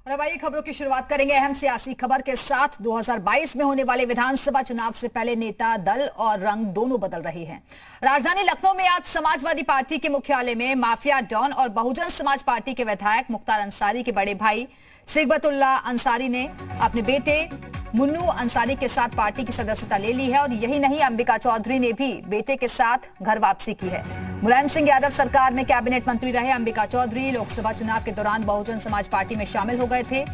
और अब आइए खबरों की शुरुआत करेंगे अहम सियासी खबर के साथ। 2022 में होने वाले विधानसभा चुनाव से पहले नेता, दल और रंग दोनों बदल रहे हैं। राजधानी लखनऊ में आज समाजवादी पार्टी के मुख्यालय में माफिया डॉन और बहुजन समाज पार्टी के विधायक मुख्तार अंसारी के बड़े भाई सिगबतुल्ला अंसारी ने अपने बेटे मुन्नू अंसारी के साथ पार्टी की सदस्यता ले ली है। और यही नहीं, अंबिका चौधरी ने भी बेटे के साथ घर वापसी की है। मुलायम सिंह यादव सरकार में कैबिनेट मंत्री रहे अंबिका चौधरी लोकसभा चुनाव के दौरान बहुजन समाज पार्टी में शामिल हो गए थे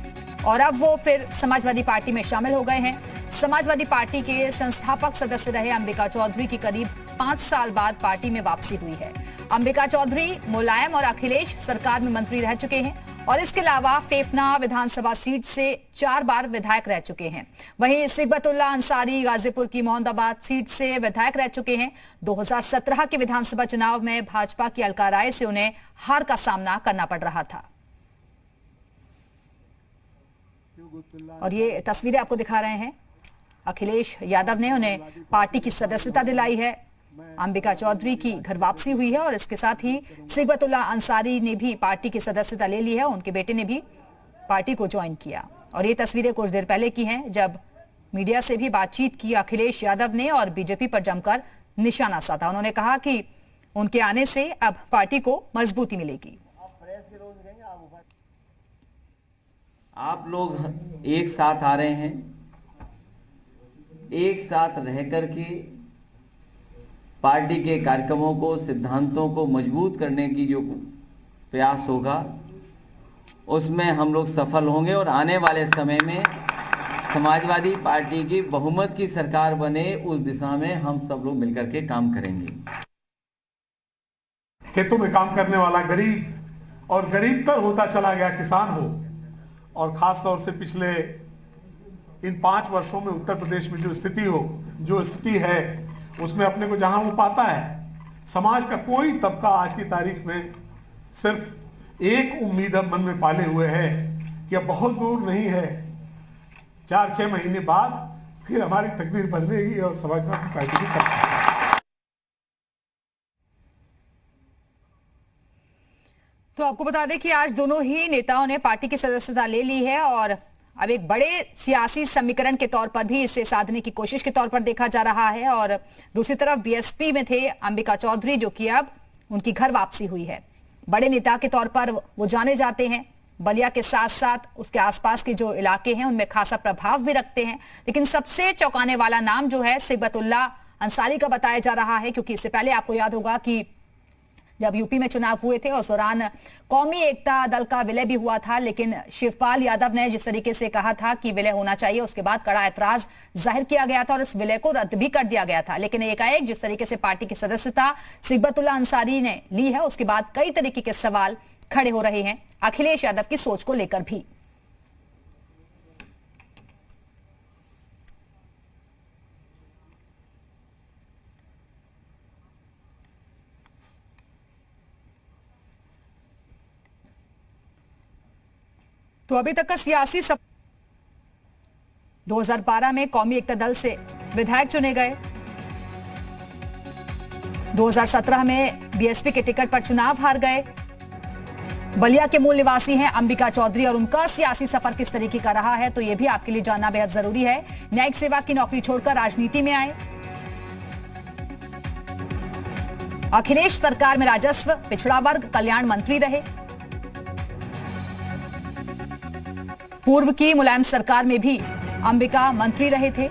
और अब वो फिर समाजवादी पार्टी में शामिल हो गए हैं। समाजवादी पार्टी के संस्थापक सदस्य रहे अंबिका चौधरी की करीब 5 साल बाद पार्टी में वापसी हुई है। अंबिका चौधरी मुलायम और अखिलेश सरकार में मंत्री रह चुके हैं और इसके अलावा फेफना विधानसभा सीट से 4 बार विधायक रह चुके हैं। वहीं सिगबतुल्ला अंसारी गाजीपुर की मोहम्मदाबाद सीट से विधायक रह चुके हैं। 2017 के विधानसभा चुनाव में भाजपा की अलका राय से उन्हें हार का सामना करना पड़ रहा था। और ये तस्वीरें आपको दिखा रहे हैं, अखिलेश यादव ने उन्हें पार्टी की सदस्यता दिलाई है। अंबिका चौधरी की घर वापसी हुई है और इसके साथ ही सिगबतुल्ला अंसारी ने भी पार्टी की सदस्यता ले ली है। उनके बेटे ने भी पार्टी को ज्वाइन किया। और ये तस्वीरें कुछ देर पहले की हैं जब मीडिया से भी बातचीत की अखिलेश यादव ने और बीजेपी पर जमकर निशाना साधा। उन्होंने कहा कि उनके आने से अब पार्टी को मजबूती मिलेगी। आप लोग एक साथ आ रहे हैं, एक साथ रह करके पार्टी के कार्यक्रमों को, सिद्धांतों को मजबूत करने की जो प्रयास होगा उसमें हम लोग सफल होंगे और आने वाले समय में समाजवादी पार्टी की बहुमत की सरकार बने उस दिशा में हम सब लोग मिलकर के काम करेंगे। खेतों में काम करने वाला गरीब और गरीबतर होता चला गया किसान हो, और खास तौर से पिछले इन 5 वर्षों में उत्तर प्रदेश में जो स्थिति है उसमें अपने को जहां वो पाता है, समाज का कोई तबका आज की तारीख में सिर्फ एक उम्मीद मन में पाले हुए है कि अब बहुत दूर नहीं है, 4-6 महीने बाद फिर हमारी तकदीर बदलेगी और समाजवादी पार्टी की सरकार। तो आपको बता दें कि आज दोनों ही नेताओं ने पार्टी की सदस्यता ले ली है और अब एक बड़े सियासी समीकरण के तौर पर भी इसे साधने की कोशिश के तौर पर देखा जा रहा है। और दूसरी तरफ बीएसपी में थे अंबिका चौधरी, जो कि अब उनकी घर वापसी हुई है। बड़े नेता के तौर पर वो जाने जाते हैं, बलिया के साथ साथ उसके आसपास के जो इलाके हैं उनमें खासा प्रभाव भी रखते हैं। लेकिन सबसे चौंकाने वाला नाम जो है सिगबतुल्ला अंसारी का बताया जा रहा है, क्योंकि इससे पहले आपको याद होगा कि जब यूपी में चुनाव हुए थे उस दौरान कौमी एकता दल का विलय भी हुआ था, लेकिन शिवपाल यादव ने जिस तरीके से कहा था कि विलय होना चाहिए, उसके बाद कड़ा ऐतराज जाहिर किया गया था और इस विलय को रद्द भी कर दिया गया था। लेकिन एकाएक जिस तरीके से पार्टी की सदस्यता सिगबतुल्ला अंसारी ने ली है, उसके बाद कई तरीके के सवाल खड़े हो रहे हैं अखिलेश यादव की सोच को लेकर भी। तो अभी तक का सियासी 2012 में कौमी एकता दल से विधायक चुने गए, 2017 में बीएसपी के टिकट पर चुनाव हार गए। बलिया के मूल निवासी हैं अंबिका चौधरी और उनका सियासी सफर किस तरीके का रहा है, तो यह भी आपके लिए जानना बेहद जरूरी है। न्यायिक सेवा की नौकरी छोड़कर राजनीति में आए। अखिलेश सरकार में राजस्व, पिछड़ा वर्ग, कल्याण मंत्री रहे। पूर्व की मुलायम सरकार में भी अंबिका मंत्री रहे थे।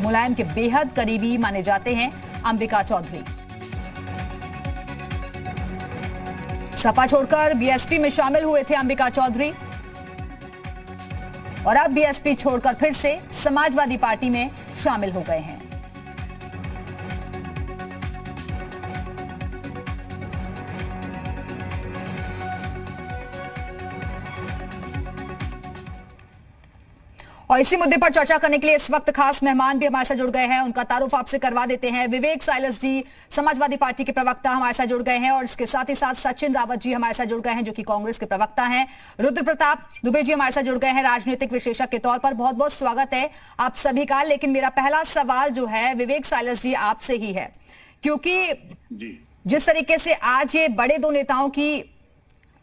मुलायम के बेहद करीबी माने जाते हैं अंबिका चौधरी। सपा छोड़कर बीएसपी में शामिल हुए थे अंबिका चौधरी और अब बीएसपी छोड़कर फिर से समाजवादी पार्टी में शामिल हो गए हैं। और इसी मुद्दे पर चर्चा करने के लिए इस वक्त खास मेहमान भी हमारे साथ जुड़ गए हैं। उनका तारुफ आपसे करवा देते हैं। विवेक साइलस जी, समाजवादी पार्टी के प्रवक्ता, हमारे साथ जुड़ गए हैं और इसके साथ ही साथ सचिन रावत जी हमारे साथ जुड़ गए हैं, जो कि कांग्रेस के प्रवक्ता हैं। रुद्र प्रताप दुबे जी हमारे साथ जुड़ गए हैं, राजनीतिक विश्लेषक के तौर पर। बहुत बहुत स्वागत है आप सभी का। लेकिन मेरा पहला सवाल जो है विवेक साइलस जी आपसे ही है, क्योंकि जिस तरीके से आज ये बड़े दो नेताओं की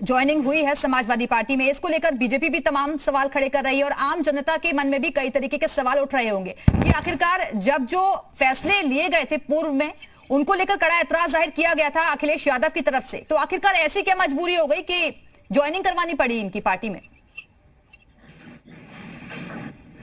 ज्वाइनिंग हुई है समाजवादी पार्टी में, इसको लेकर बीजेपी भी तमाम सवाल खड़े कर रही है और आम जनता के मन में भी कई तरीके के सवाल उठ रहे होंगे कि आखिरकार जब जो फैसले लिए गए थे पूर्व में उनको लेकर कड़ा एतराज जाहिर किया गया था अखिलेश यादव की तरफ से, तो आखिरकार ऐसी क्या मजबूरी हो गई कि ज्वाइनिंग करवानी पड़ी इनकी पार्टी में?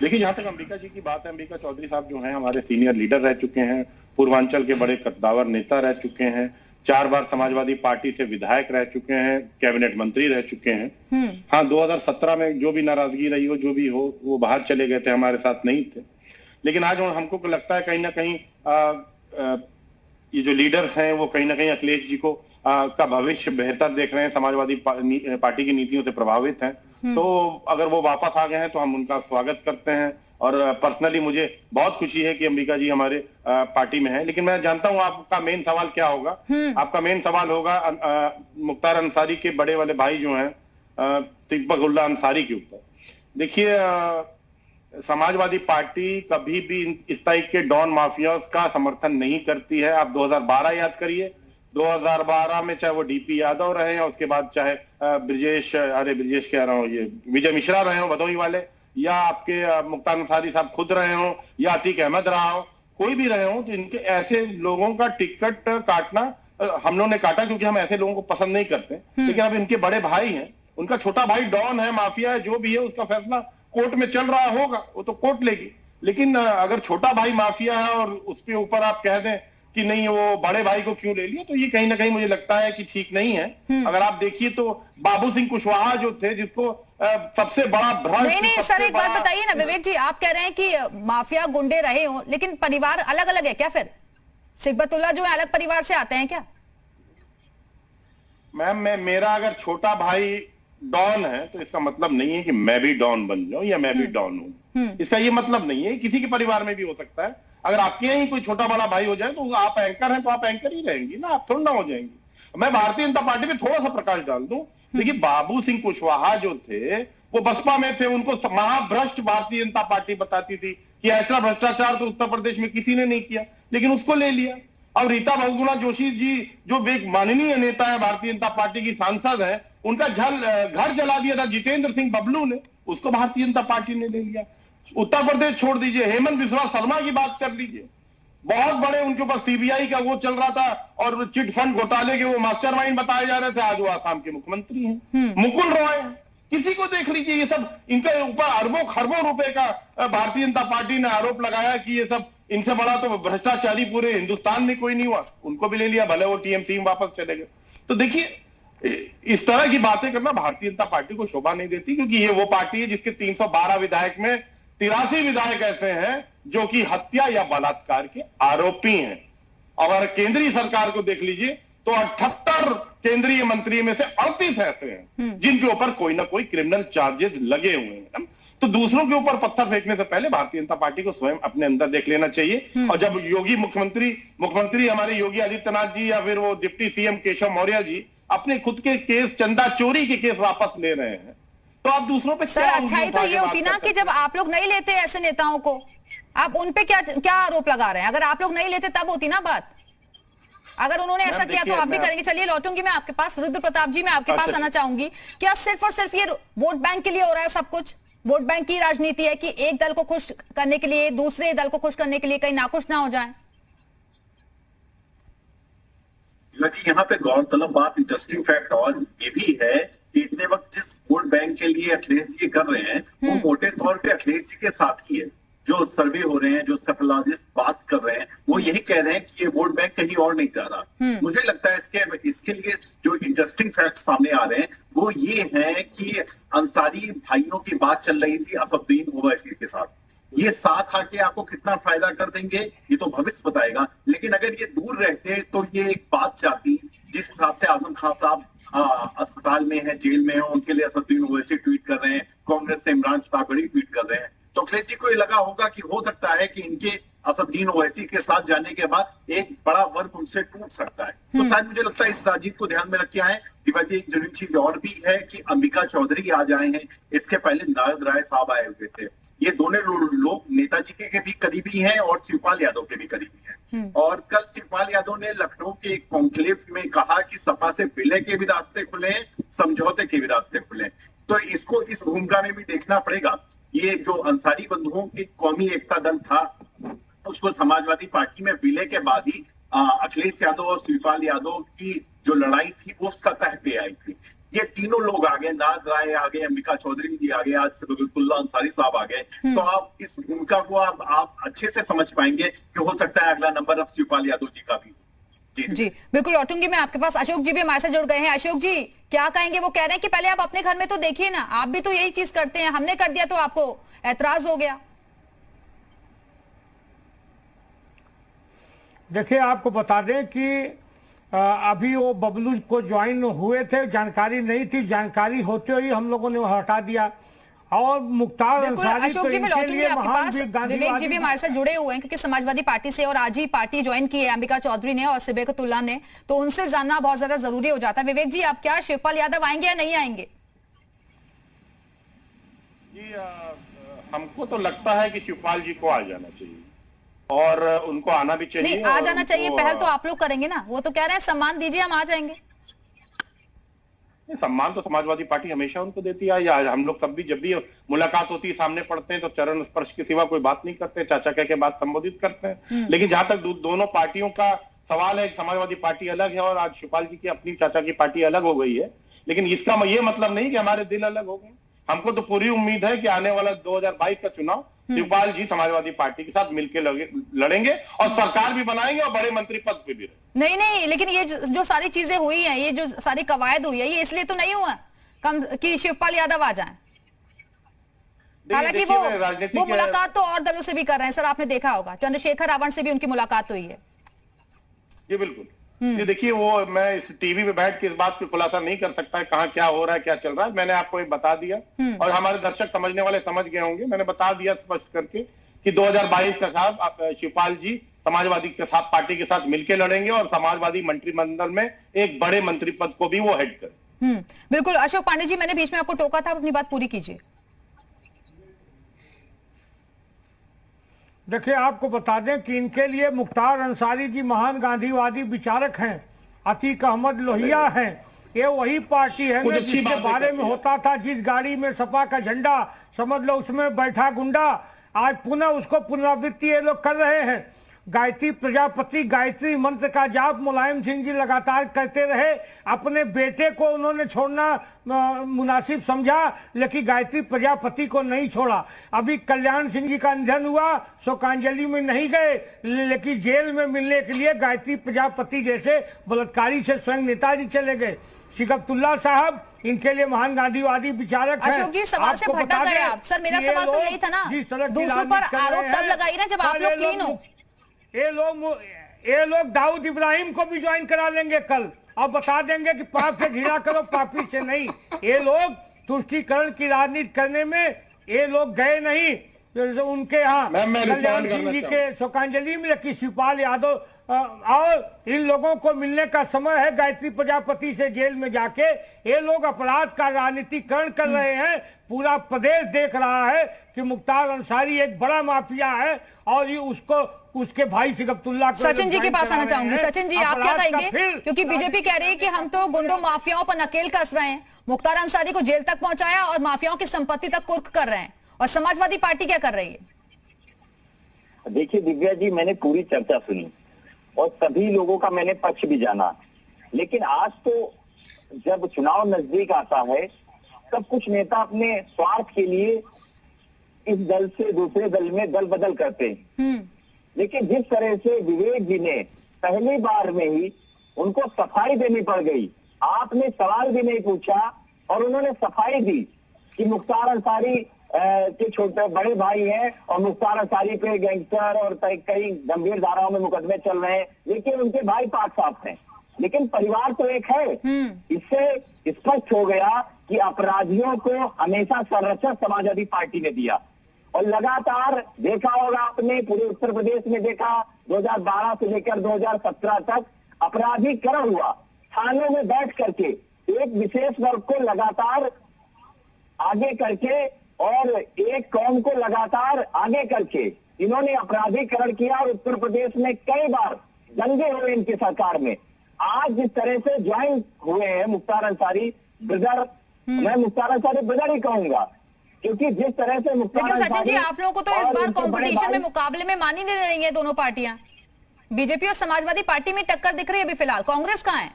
देखिए, जहां तक अंबिका जी की बात है, अंबिका चौधरी साहब जो हैं हमारे सीनियर लीडर रह चुके हैं, पूर्वांचल के बड़े कद्दावर नेता रह चुके हैं, 4 बार समाजवादी पार्टी से विधायक रह चुके हैं, कैबिनेट मंत्री रह चुके हैं। हाँ, 2017 में जो भी नाराजगी रही हो, जो भी हो, वो बाहर चले गए थे, हमारे साथ नहीं थे। लेकिन आज हमको लगता है कहीं ना कहीं ये जो लीडर्स हैं वो कहीं ना कहीं अखिलेश जी को का भविष्य बेहतर देख रहे हैं, समाजवादी पार्टी की नीतियों से प्रभावित हैं। तो अगर वो वापस आ गए हैं तो हम उनका स्वागत करते हैं और पर्सनली मुझे बहुत खुशी है कि अंबिका जी हमारे पार्टी में है। लेकिन मैं जानता हूं आपका मेन सवाल क्या होगा। आपका मेन सवाल होगा मुख्तार अंसारी के बड़े वाले भाई जो हैं तिब्बतुल्लाह अंसारी के ऊपर। देखिए, समाजवादी पार्टी कभी भी इस टाइप के डॉन माफियाज का समर्थन नहीं करती है। आप 2012 याद करिए, 2012 में चाहे वो डीपी यादव रहे हैं, उसके बाद चाहे ब्रिजेश कह रहा हूँ, ये विजय मिश्रा रहे हो भदोही वाले, या आपके मुख्तार अंसारी साहब खुद रहे हो, या अतीक अहमद रहा हो, कोई भी रहे हो, तो इनके ऐसे लोगों का टिकट काटना हम लोगों ने काटा क्योंकि हम ऐसे लोगों को पसंद नहीं करते। लेकिन अब इनके बड़े भाई हैं, उनका छोटा भाई डॉन है, माफिया है, जो भी है उसका फैसला कोर्ट में चल रहा होगा, वो तो कोर्ट लेगी। लेकिन अगर छोटा भाई माफिया है और उसके ऊपर आप कह दें कि नहीं वो बड़े भाई को क्यों ले लिया, तो ये कहीं ना कहीं मुझे लगता है कि ठीक नहीं है। अगर आप देखिए तो बाबू सिंह कुशवाहा जो थे, जिसको सबसे बड़ा भ्रष्ट। नहीं सर, एक बात बताइए ना विवेक जी, आप कह रहे हैं कि माफिया गुंडे रहे हो, लेकिन परिवार अलग अलग है क्या? फिर सिकबतुल्लाह जो है अलग परिवार से आते हैं क्या? मैम, मेरा अगर छोटा भाई डॉन है तो इसका मतलब नहीं है कि मैं भी डॉन बन जाऊं या मैं भी डॉन हूं। इसका ये मतलब नहीं है, किसी के परिवार में भी हो सकता है। अगर आपके यहाँ ही कोई छोटा बड़ा भाई हो जाए तो आप एंकर हैं तो आप एंकर ही रहेंगी ना, आप थोड़ा ना हो जाएंगी। मैं भारतीय जनता पार्टी में थोड़ा सा प्रकाश डाल दूं। देखिए, बाबू सिंह कुशवाहा जो थे वो बसपा में थे, उनको महाभ्रष्ट भारतीय जनता पार्टी बताती थी कि ऐसा भ्रष्टाचार तो उत्तर प्रदेश में किसी ने नहीं किया, लेकिन उसको ले लिया। और रीता बहुगुणा जोशी जी जो एक माननीय नेता है, भारतीय जनता पार्टी की सांसद है, उनका घर जला दिया था जितेंद्र सिंह बबलू ने, उसको भारतीय जनता पार्टी ने ले लिया। उत्तर प्रदेश छोड़ दीजिए, हेमंत बिस्वा शर्मा की बात कर लीजिए, बहुत बड़े उनके ऊपर सीबीआई का वो चल रहा था और चिट फंड घोटाले के वो मास्टरमाइंड बताए जा रहे थे, आज वो आसाम के मुख्यमंत्री हैं। मुकुल रॉय, किसी को देख लीजिए, ये सब इनके ऊपर अरबों खरबों रुपए का भारतीय जनता पार्टी ने आरोप लगाया कि ये सब, इनसे बड़ा तो भ्रष्टाचारी पूरे हिंदुस्तान में कोई नहीं हुआ, उनको भी ले लिया, भले वो टीएमसी में वापस चले गए। तो देखिए, इस तरह की बातें करना भारतीय जनता पार्टी को शोभा नहीं देती, क्योंकि ये वो पार्टी है जिसके 312 विधायक में 83 विधायक ऐसे हैं जो कि हत्या या बलात्कार के आरोपी हैं। अगर केंद्रीय सरकार को देख लीजिए तो 78 केंद्रीय मंत्री में से 38 ऐसे हैं जिनके ऊपर कोई ना कोई क्रिमिनल चार्जेस लगे हुए हैं। तो दूसरों के ऊपर पत्थर फेंकने से पहले भारतीय जनता पार्टी को स्वयं अपने अंदर देख लेना चाहिए। और जब मुख्यमंत्री हमारे योगी आदित्यनाथ जी या फिर वो डिप्टी सीएम केशव मौर्य जी अपने खुद के केस, चंदा चोरी के केस वापस ले रहे हैं, तो आप दूसरों पे सर अच्छाई तो ये होती ना कि जब आप लोग नहीं लेते ऐसे नेताओं को, आप उन पे क्या आरोप लगा रहे हैं? अगर आप लोग नहीं लेते तब होती ना बात। अगर उन्होंने ऐसा किया तो आप भी करेंगे। चलिए लौटूंगी मैं आपके पास, रुद्र प्रताप जी मैं आपके पास आना चाहूंगी। क्या सिर्फ और सिर्फ ये वोट बैंक के लिए हो रहा है सब कुछ? वोट बैंक की राजनीति है कि एक दल को खुश करने के लिए दूसरे दल को खुश करने के लिए कहीं नाखुश ना हो जाए? यहाँ पे गौरतलब बात, इंटरेस्टिंग फैक्ट और ये भी है कि इतने वक्त जिस वोट बैंक के लिए अखिलेश जी कर रहे हैं वो मोटे तौर पे अखिलेश जी के साथ ही है। जो सर्वे हो रहे हैं, जो सेफोलॉजिस्ट बात कर रहे हैं, वो यही कह रहे हैं कि ये वोट बैंक कहीं और नहीं जा रहा। मुझे लगता है इसके लिए जो इंटरेस्टिंग फैक्ट सामने आ रहे हैं वो ये है कि अंसारी भाइयों की बात चल रही थी असदुद्दीन ओवैसी के साथ। ये साथ आके आपको कितना फायदा कर देंगे ये तो भविष्य बताएगा, लेकिन अगर ये दूर रहते तो ये एक बात जाती। जिस हिसाब से आजम खान साहब अस्पताल में है, जेल में है, उनके लिए असदुद्दीन ओवैसी ट्वीट कर रहे हैं, कांग्रेस से इमरान ताकड़ी ट्वीट कर रहे हैं, तो अखिलेश जी को ये लगा होगा कि हो सकता है कि इनके असदुद्दीन ओवैसी के साथ जाने के बाद एक बड़ा वर्ग उनसे टूट सकता है। तो शायद मुझे लगता है इस राजनीति को ध्यान में रखे आए। दिवाजी, एक जरूरी चीज और भी है कि अंबिका चौधरी आज आए हैं, इसके पहले नारद राय साहब आए हुए थे। ये दोनों लोग नेताजी के भी करीबी हैं और शिवपाल यादव के भी करीबी हैं। और कल शिवपाल यादव ने लखनऊ के एक कॉन्क्लेव में कहा कि सपा से विलय के भी रास्ते खुले हैं, समझौते के भी रास्ते खुले हैं। तो इसको इस भूमिका में भी देखना पड़ेगा। ये जो अंसारी बंधुओं की कौमी एकता दल था, उसको समाजवादी पार्टी में विलय के बाद ही अखिलेश यादव और शिवपाल यादव की जो लड़ाई थी वो सतह पे आई थी। ये तीनों लोग आ गए, नाग राय आ गए, अंबिका चौधरी जी आ गए, आज सिबगतुल्ला अंसारी साहब आ गए। तो आप इस भूमिका को आप अच्छे से समझ पाएंगे कि हो सकता है अगला नंबर अब शिवपाल यादव जी का भी। जी बिल्कुल लौटूंगी मैं आपके पास। अशोक जी भी हमारे साथ जुड़ गए हैं। अशोक जी क्या कहेंगे? वो कह रहे हैं कि पहले आप अपने घर में तो देखिए ना, आप भी तो यही चीज करते हैं, हमने कर दिया तो आपको ऐतराज हो गया। देखिए आपको बता दें कि अभी वो बबलू को ज्वाइन हुए थे, जानकारी नहीं थी, जानकारी होते हुए हम लोगों ने हटा दिया। और मुख्तार अंसारी अशोक जी मैं लौटूंगी आपके पास। विवेक जी भी हमारे साथ जुड़े हुए हैं क्योंकि समाजवादी पार्टी से और आज ही पार्टी ज्वाइन की है अंबिका चौधरी ने और सिबगतुल्ला ने, तो उनसे जानना बहुत ज्यादा जरूरी हो जाता है। विवेक जी आप क्या शिवपाल यादव आएंगे या नहीं आएंगे? जी हमको तो लगता है कि शिवपाल जी को आ जाना चाहिए और उनको आना भी चाहिए। नहीं आ जाना चाहिए, पहल तो आप लोग करेंगे ना। वो तो कह रहे हैं सम्मान दीजिए हम आ जाएंगे। सम्मान तो समाजवादी पार्टी हमेशा उनको देती है। या हम लोग सब भी जब भी मुलाकात होती है, सामने पढ़ते हैं तो चरण स्पर्श के सिवा कोई बात नहीं करते, चाचा कह के बात संबोधित करते हैं। लेकिन जहां तक दोनों पार्टियों का सवाल है, समाजवादी पार्टी अलग है और आज शिवपाल जी की अपनी चाचा की पार्टी अलग हो गई है, लेकिन इसका ये मतलब नहीं कि हमारे दिल अलग हो गए। हमको तो पूरी उम्मीद है कि आने वाला 2022 का चुनाव शिवपाल जी समाजवादी पार्टी के साथ मिलकर लड़ेंगे और सरकार भी बनाएंगे और बड़े मंत्री पद पे भी रहेंगे। नहीं लेकिन ये जो सारी चीजें हुई हैं, ये जो सारी कवायद हुई है, ये इसलिए तो नहीं हुआ कम कि शिवपाल यादव आ जाएं। हालांकि वो मुलाकात तो और दलों से भी कर रहे हैं सर, आपने देखा होगा चंद्रशेखर रावण से भी उनकी मुलाकात हुई है। जी बिल्कुल। ये देखिए वो मैं इस टीवी पे बैठ के इस बात की खुलासा नहीं कर सकता है कहाँ क्या हो रहा है, क्या चल रहा है। मैंने आपको एक बता दिया और हमारे दर्शक समझने वाले समझ गए होंगे। मैंने बता दिया स्पष्ट करके कि 2022 का साथ शिवपाल जी समाजवादी के साथ पार्टी के साथ मिलकर लड़ेंगे और समाजवादी मंत्रिमंडल में एक बड़े मंत्री पद को भी वो हेड करें। बिल्कुल। अशोक पांडे जी मैंने बीच में आपको टोका था, अपनी बात पूरी कीजिए। देखिए आपको बता दें कि इनके लिए मुख्तार अंसारी जी महान गांधीवादी विचारक हैं, अतीक अहमद लोहिया हैं। ये वही पार्टी है ना जिसके बारे में होता था जिस गाड़ी में सपा का झंडा समझ लो उसमें बैठा गुंडा, आज पुनः उसको पुनरावृत्ति ये लोग कर रहे हैं। गायत्री प्रजापति गायत्री मंत्र का जाप मुलायम सिंह जी लगातार करते रहे, अपने बेटे को उन्होंने छोड़ना मुनासिब समझा लेकिन गायत्री प्रजापति को नहीं छोड़ा। अभी कल्याण सिंह जी का निधन हुआ, शोकांजलि में नहीं गए लेकिन जेल में मिलने के लिए गायत्री प्रजापति जैसे बलात्कारी से स्वयं नेताजी चले गए। सिबगतुल्ला साहब इनके लिए महान गांधीवादी विचारक हैं। अशोक जी सवाल से भटक गए आप। सर मेरा सवाल तो यही था ना, दूसरों पर आरोप तब लगाइए ना जब आप लोग क्लीन हो। ये लोग दाऊद इब्राहिम को भी ज्वाइन करा लेंगे कल और बता देंगे कि पाप से घृणा करो पापी से नहीं। ये लोग तुष्टीकरण की राजनीति करने में ये लोग गए नहीं। उनके यहाँ कल्याण सिंह जी के शोकांजलि में लेकिन शिवपाल यादव और इन लोगों को मिलने का समय है। गायत्री प्रजापति से जेल में जाके ये लोग अपराध का राजनीतिकरण कर रहे हैं। पूरा प्रदेश देख रहा है कि मुख्तार अंसारी एक बड़ा माफिया है और ये उसको उसके भाई सिबगतुल्ला को। सचिन जी के पास आना चाहूंगी। सचिन जी आप क्या कहेंगे? क्योंकि बीजेपी कह रही है कि हम तो गुंडों माफियाओं पर नकेल कस रहे हैं, मुख्तार अंसारी को जेल तक पहुंचाया और माफियाओं की संपत्ति तक कुर्क कर रहे हैं, और समाजवादी पार्टी क्या कर रही है? देखिए दिव्या जी, मैंने पूरी चर्चा सुनी और सभी लोगों का मैंने पक्ष भी जाना, लेकिन आज तो जब चुनाव नजदीक आता है तब कुछ नेता अपने स्वार्थ के लिए इस दल से दूसरे दल में दल बदल करते हैं। लेकिन जिस तरह से विवेक जी ने पहली बार में ही उनको सफाई देनी पड़ गई, आपने सवाल भी नहीं पूछा और उन्होंने सफाई दी कि मुख्तार अंसारी के छोटे बड़े भाई हैं और मुख्तार अंसारी पे गैंगस्टर और कई गंभीर धाराओं में मुकदमे चल रहे हैं, लेकिन उनके भाई पाक साफ हैं, लेकिन परिवार तो एक है। इससे स्पष्ट हो गया कि अपराधियों को हमेशा संरक्षण समाजवादी पार्टी ने दिया और लगातार देखा होगा आपने, पूरे उत्तर प्रदेश में देखा 2012 से लेकर 2017 तक अपराधीकरण हुआ। थानों में बैठ करके एक विशेष वर्ग को लगातार आगे करके और एक कौम को लगातार आगे करके इन्होंने अपराधीकरण किया और उत्तर प्रदेश में कई बार दंगे हुए इनकी सरकार में। आज जिस तरह से ज्वाइन हुए हैं मुख्तार अंसारी ब्रदर, मैं मुख्तार अंसारी ब्रदर ही कहूंगा, क्योंकि जिस तरह से मुख्तार लेकिन सचिन जी, अंसारी आप लोगों को तो इस और बार इनके बड़े कंपटीशन में भाई- मुकाबले में मान ही नहीं रही है दोनों पार्टियां। बीजेपी और समाजवादी पार्टी में टक्कर दिख रही है अभी फिलहाल, कांग्रेस कहां है?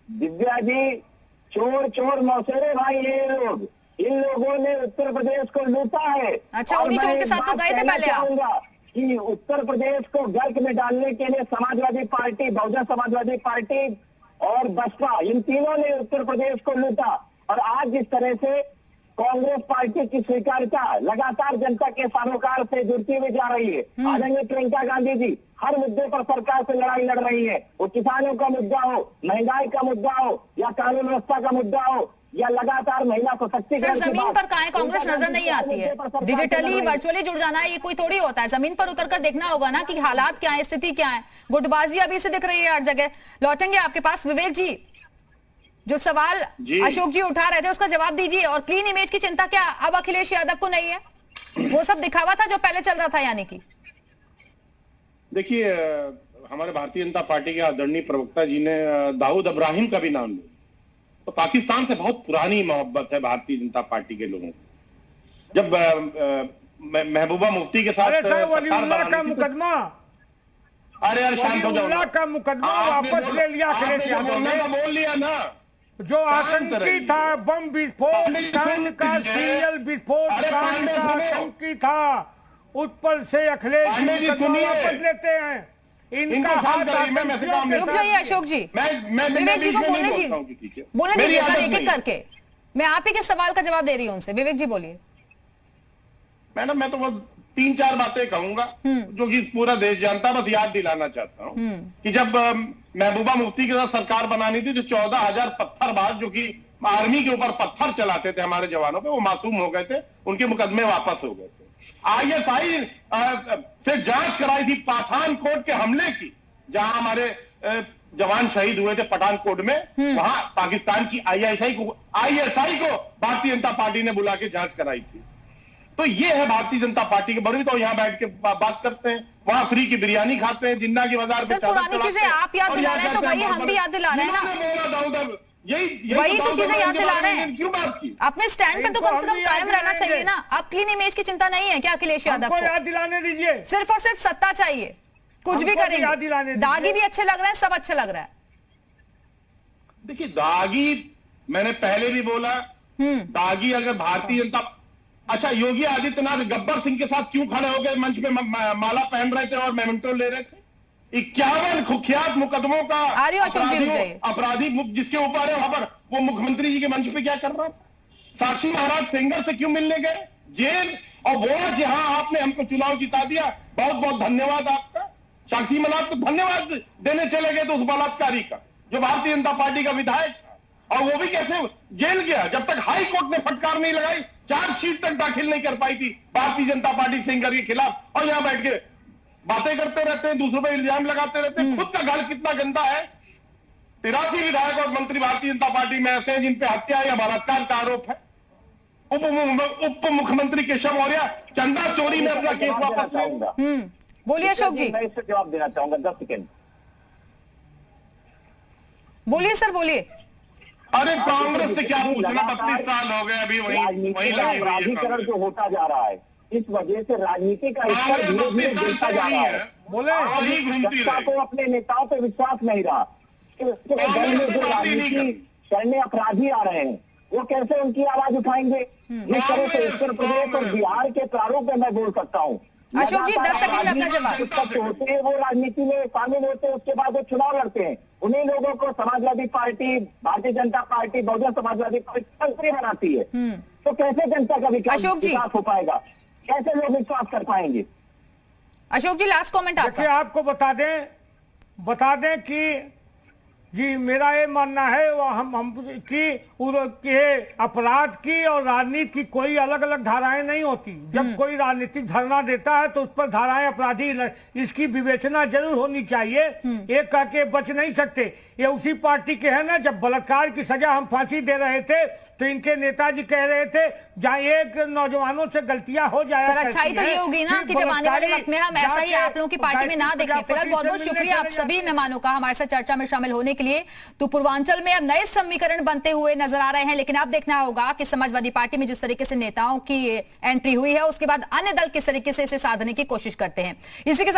दिव्या जी, चोर चोर मौसेरे भाई ये लोग, इन लोगों ने उत्तर प्रदेश को लूटा है। अच्छा, और उन्हीं मैं चोर के एक साथ तो बात गए थे कहना पहले आप। चाहूंगा कि उत्तर प्रदेश को गर्क में डालने के लिए समाजवादी पार्टी, बहुजन समाजवादी पार्टी और बसपा, इन तीनों ने उत्तर प्रदेश को लूटा। और आज जिस तरह से कांग्रेस पार्टी की स्वीकार्यता लगातार जनता के सरोकार से जुड़ती हुई जा रही है। आदरणीय प्रियंका गांधी जी हर मुद्दे पर सरकार से लड़ाई लड़ रही है, वो किसानों का मुद्दा हो, महंगाई का मुद्दा हो, या कानून व्यवस्था का मुद्दा हो, या लगातार महिला सशक्तिकरण सर, जमीन पर कहां है कांग्रेस नजर नहीं आती है। डिजिटली वर्चुअली जुड़ जाना है ये कोई थोड़ी होता है, जमीन पर उतरकर देखना होगा ना कि हालात क्या है, स्थिति क्या है। गुटबाजी अभी से दिख रही है हर जगह। लौटेंगे आपके पास। विवेक जी, जो सवाल अशोक जी उठा रहे थे उसका जवाब दीजिए। और क्लीन इमेज की चिंता क्या अब अखिलेश यादव को नहीं है? वो सब दिखावा था जो पहले चल रहा था, यानी कि देखिए, हमारे भारतीय जनता पार्टी के आदरणीय प्रवक्ता जी ने दाऊद इब्राहिम का भी नाम लिया। तो पाकिस्तान से बहुत पुरानी मोहब्बत है भारतीय जनता पार्टी के लोगों को। जब महबूबा मुफ्ती के साथ वलीउल्लाह का मुकदमा, अरे यार शांत हो जाओ, वलीउल्लाह का मुकदमा वापस ले लिया अखिलेश यादव ने। बोल लिया ना, जो आतंकी था, बम विस्फोट कांड का सीरियल विस्फोट कांड का आतंकी था, उस पर से अखिलेश जी वापस लेते हैं। इनका हाथ रुक जाइए अशोक जी, विवेक जी को बोलने दीजिए, बोलने दीजिए सर एक एक करके। मैं आप ही के सवाल का जवाब दे रही हूं उनसे। विवेक जी बोलिए। मैडम, मैं तो बस 3-4 बातें कहूंगा जो कि पूरा देश जानता, बस याद दिलाना चाहता हूं कि जब महबूबा मुफ्ती के साथ सरकार बनानी थी तो 14,000 पत्थरबाज जो कि आर्मी के ऊपर पत्थर चलाते थे हमारे जवानों पे, वो मासूम हो गए थे, उनके मुकदमे वापस हो गए थे। ISI से जांच कराई थी पठानकोट के हमले की, जहां हमारे जवान शहीद हुए थे पठानकोट में, वहां पाकिस्तान की ISI को भारतीय जनता पार्टी ने बुला के जांच कराई थी। तो ये है भारतीय जनता पार्टी के बड़े, तो यहाँ बैठ के बात करते हैं, वहां फ्री की बिरयानी खाते हैं, जिन्ना की बाजार पे पुरानी चीजें आप याद दिला रहे हैं, तो वही हम भी याद दिला रहे हैं ना। वही तो चीजें याद दिला रहे हैं। क्यों बात की? अपने स्टैंड पर तो कम से कम कायम रहना चाहिए ना। आप क्लीन इमेज की चिंता नहीं है क्या अखिलेश यादव को? याद दिलाने दीजिए। सिर्फ और सिर्फ सत्ता चाहिए, कुछ भी करेंगे। दागी भी अच्छे लग रहे हैं, सब अच्छा लग रहा है। देखिए, दागी मैंने पहले भी बोला, दागी अगर भारतीय जनता, अच्छा योगी आदित्यनाथ गब्बर सिंह के साथ क्यों खड़े हो गए मंच पे, माला पहन रहे थे और मेमेंटो ले रहे थे? 51 कुख्यात मुकदमों का अपराधी जिसके ऊपर है, वहां पर वो मुख्यमंत्री जी के मंच पे क्या कर रहा था? साक्षी महाराज सेंगर से क्यों मिलने गए? जेल। और वो जहां आपने हमको चुनाव जिता दिया, बहुत बहुत धन्यवाद आपका। साक्षी महाराज को धन्यवाद देने चले गए तो उस बलात्कारी का, जो भारतीय जनता पार्टी का विधायक था, और वो भी कैसे जेल गया जब तक हाई कोर्ट ने फटकार नहीं लगाई, चार्जशीट तक दाखिल नहीं कर पाई थी भारतीय जनता पार्टी सेंगर के खिलाफ। और यहां बैठ के बातें करते रहते हैं, दूसरों पर इल्जाम लगाते रहते हैं। खुद का घर कितना गंदा है। 83 विधायक और मंत्री भारतीय जनता पार्टी में ऐसे हैं जिन पे हत्या या बलात्कार का आरोप है। उप मुख्यमंत्री केशव मौर्य चंदा चोरी में अपना केस वापस लेंगे। बोलिए अशोक जी। मैं इससे जवाब देना चाहूंगा 10 सेकेंड। बोलिए सर, बोलिए। अरे कांग्रेस से क्या पूछना, 32 साल हो गए अभी वही लगी हुई है। राजनीतिकरण जो होता जा रहा है, इस वजह से राजनीति का स्तर धीरे धीरे गिरता जा रहा है। जनता को अपने नेताओं पर विश्वास नहीं रहा। जो राजनीति करने अपराधी आ रहे हैं, वो कैसे उनकी आवाज उठाएंगे? जिस तरह से उत्तर प्रदेश और बिहार के प्रारूप में मैं बोल सकता हूँ। अशोक जी 10 सेकंड में अपना जवाब। होते हैं वो राजनीति में शामिल होते हैं, उसके बाद वो चुनाव लड़ते हैं। उन्हीं लोगों को Samajwadi party, Bharatiya Janata party, Bahujan Samajwadi party मंत्री बनाती है। तो कैसे जनता का विकास हो पाएगा? कैसे लोग विश्वास कर पाएंगे? अशोक जी लास्ट कमेंट आपका। देखिए, आपको बता दें कि जी मेरा ये मानना है वो हम कि अपराध की और राजनीति की कोई अलग अलग धाराएं नहीं होती। जब कोई राजनीतिक धरना देता है तो उस पर धाराएं अपराधी, इसकी विवेचना जरूर होनी चाहिए। एक कह के बच नहीं सकते। ये उसी पार्टी के हैं ना, जब बलात्कार की सजा हम फांसी दे रहे थे तो इनके नेताजी कह रहे थे जहां एक नौजवानों से गलतियां हो जाए। सर अच्छाई तो ये होगी ना कि जब आने वाले वक्त में हम ऐसा ही आप लोगों की पार्टी में ना देखें। फिलहाल बहुत बहुत शुक्रिया आप सभी मेहमानों का हमारे साथ चर्चा में शामिल होने के लिए। तो पूर्वांचल में अब नए समीकरण बनते हुए नजर आ रहे हैं, लेकिन अब देखना होगा कि समाजवादी पार्टी में जिस तरीके से नेताओं की एंट्री हुई है उसके बाद अन्य दल किस तरीके से इसे साधने की कोशिश करते हैं। इसी के